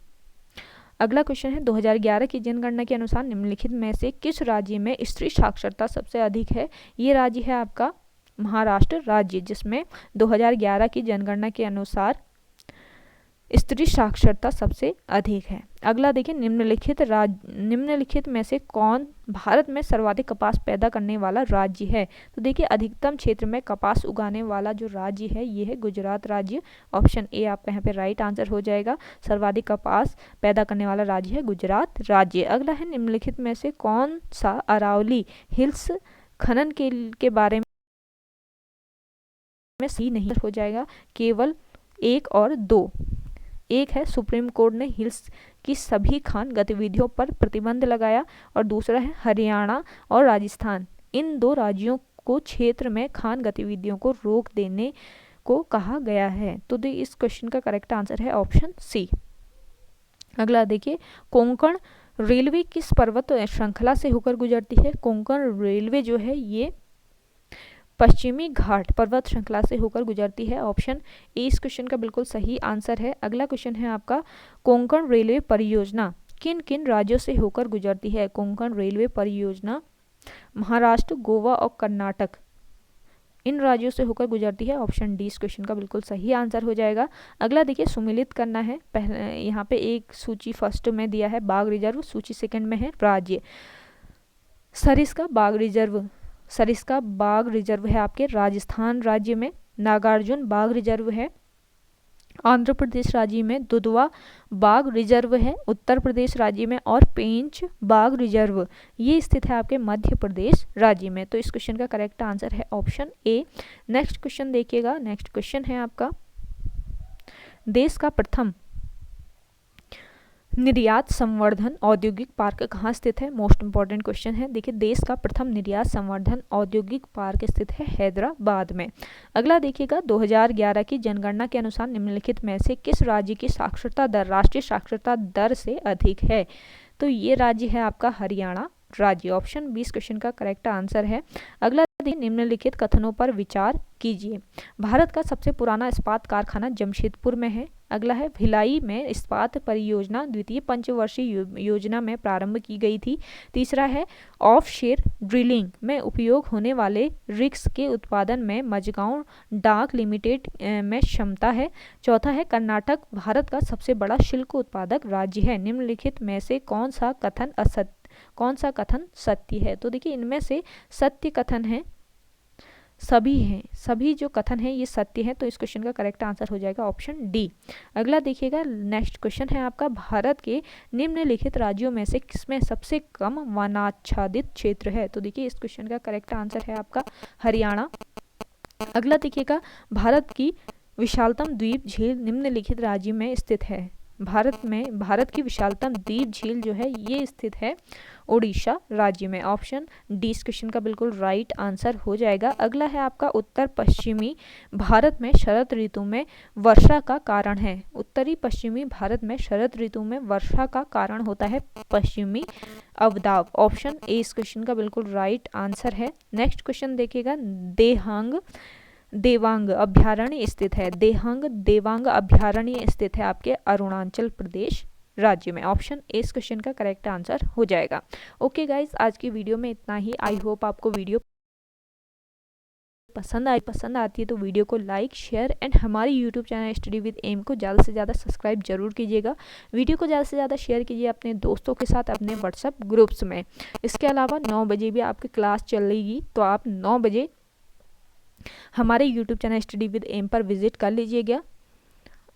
अगला क्वेश्चन है, 2011 की जनगणना के अनुसार निम्नलिखित में से किस राज्य में स्त्री साक्षरता सबसे अधिक है? ये राज्य है आपका महाराष्ट्र राज्य, जिसमें 2011 की जनगणना के अनुसार स्त्री साक्षरता सबसे अधिक है। अगला देखिए, निम्नलिखित में से कौन भारत में सर्वाधिक कपास पैदा करने वाला राज्य है? तो देखिए, अधिकतम क्षेत्र में कपास उगाने वाला जो राज्य है ये है गुजरात राज्य। ऑप्शन ए आपका यहाँ पे राइट आंसर हो जाएगा। सर्वाधिक कपास पैदा करने वाला राज्य है गुजरात राज्य। अगला है, निम्नलिखित में से कौन सा अरावली हिल्स खनन के बारे में सही नहीं हो जाएगा? केवल 1 और 2। एक है, सुप्रीम कोर्ट ने हिल्स की सभी खान गतिविधियों पर प्रतिबंध लगाया, और दूसरा है हरियाणा और राजस्थान, इन 2 राज्यों को क्षेत्र में खान गतिविधियों को रोक देने को कहा गया है। तो इस क्वेश्चन का करेक्ट आंसर है ऑप्शन सी। अगला देखिए, कोंकण रेलवे किस पर्वत श्रृंखला से होकर गुजरती है? कोंकण रेलवे जो है ये पश्चिमी घाट पर्वत श्रृंखला से होकर गुजरती है। ऑप्शन ए इस क्वेश्चन का बिल्कुल सही आंसर है। अगला क्वेश्चन है आपका, कोंकण रेलवे परियोजना किन किन राज्यों से होकर गुजरती है? कोंकण रेलवे परियोजना महाराष्ट्र, गोवा और कर्नाटक, इन राज्यों से होकर गुजरती है। ऑप्शन डी इस क्वेश्चन का बिल्कुल सही आंसर हो जाएगा। अगला देखिए, सुमिलित करना है। पहले यहाँ पे एक सूची फर्स्ट में दिया है बाघ रिजर्व, सूची सेकंड में है राज्य। सरिस्का बाघ रिजर्व है आपके राजस्थान राज्य में। नागार्जुन बाघ रिजर्व है आंध्र प्रदेश राज्य में। दुधवा बाघ रिजर्व है उत्तर प्रदेश राज्य में। और पेंच बाघ रिजर्व ये स्थित है आपके मध्य प्रदेश राज्य में। तो इस क्वेश्चन का करेक्ट आंसर है ऑप्शन ए। नेक्स्ट क्वेश्चन देखिएगा। नेक्स्ट क्वेश्चन है आपका, देश का प्रथम निर्यात संवर्धन औद्योगिक पार्क कहाँ स्थित है? मोस्ट इंपॉर्टेंट क्वेश्चन है। देखिए, देश का प्रथम निर्यात संवर्धन औद्योगिक पार्क स्थित है हैदराबाद में। अगला देखिएगा, 2011 की जनगणना के अनुसार निम्नलिखित में से किस राज्य की साक्षरता दर राष्ट्रीय साक्षरता दर से अधिक है? तो ये राज्य है आपका हरियाणा राज्य। ऑप्शन 20 क्वेश्चन का करेक्ट आंसर है। अगला निम्नलिखित कथनों पर विचार कीजिए। भारत का सबसे पुराना इस्पात कारखाना जमशेदपुर में है। अगला है, भिलाई में इस्पात परियोजना द्वितीय पंचवर्षीय योजना में प्रारंभ की गई थी। तीसरा है, ऑफशोर ड्रिलिंग में उपयोग होने वाले रिग्स के उत्पादन में मझगांव डाक लिमिटेड में क्षमता है। चौथा है, कर्नाटक भारत का सबसे बड़ा शुल्क उत्पादक राज्य है। निम्नलिखित में से कौन सा कथन सत्य है? तो देखिए, इनमें से सत्य कथन है सभी हैं, सभी जो कथन है ये सत्य है। तो इस क्वेश्चन का करेक्ट आंसर हो जाएगा ऑप्शन डी। अगला देखिएगा, नेक्स्ट क्वेश्चन है आपका, भारत के निम्नलिखित राज्यों में से किसमें सबसे कम वनाच्छादित क्षेत्र है? तो देखिए, इस क्वेश्चन का करेक्ट आंसर है आपका हरियाणा। अगला देखिएगा, भारत की विशालतम द्वीप झील निम्नलिखित राज्य में स्थित है। भारत की विशालतम द्वीप झील जो है ये स्थित है ओडिशा राज्य में। ऑप्शन डी इस क्वेश्चन का बिल्कुल राइट आंसर हो जाएगा। अगला है आपका, उत्तर पश्चिमी भारत में शरद ऋतु में वर्षा का कारण है। उत्तरी पश्चिमी भारत में शरद ऋतु में वर्षा का कारण होता है पश्चिमी अवदाब। ऑप्शन ए इस क्वेश्चन का बिल्कुल राइट आंसर है। नेक्स्ट क्वेश्चन देखिएगा, देवांग अभ्यारण्य स्थित है। देवांग अभ्यारण्य स्थित है आपके अरुणाचल प्रदेश राज्य में। ऑप्शन ए इस क्वेश्चन का करेक्ट आंसर हो जाएगा। ओके गाइज, आज की वीडियो में इतना ही। आई होप आपको वीडियो पसंद आती है तो वीडियो को लाइक, शेयर एंड हमारे YouTube channel study with M को ज़्यादा से ज़्यादा सब्सक्राइब जरूर कीजिएगा। वीडियो को ज़्यादा से ज़्यादा शेयर कीजिए अपने दोस्तों के साथ, अपने व्हाट्सएप ग्रुप्स में। इसके अलावा 9 बजे भी आपकी क्लास चलेगी, तो आप 9 बजे हमारे YouTube channel study with M पर विजिट कर लीजिएगा।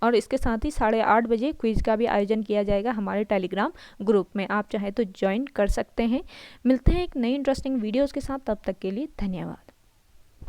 और इसके साथ ही 8:30 बजे क्विज का भी आयोजन किया जाएगा हमारे टेलीग्राम ग्रुप में, आप चाहे तो ज्वाइन कर सकते हैं। मिलते हैं एक नई इंटरेस्टिंग वीडियोज़ के साथ, तब तक के लिए धन्यवाद।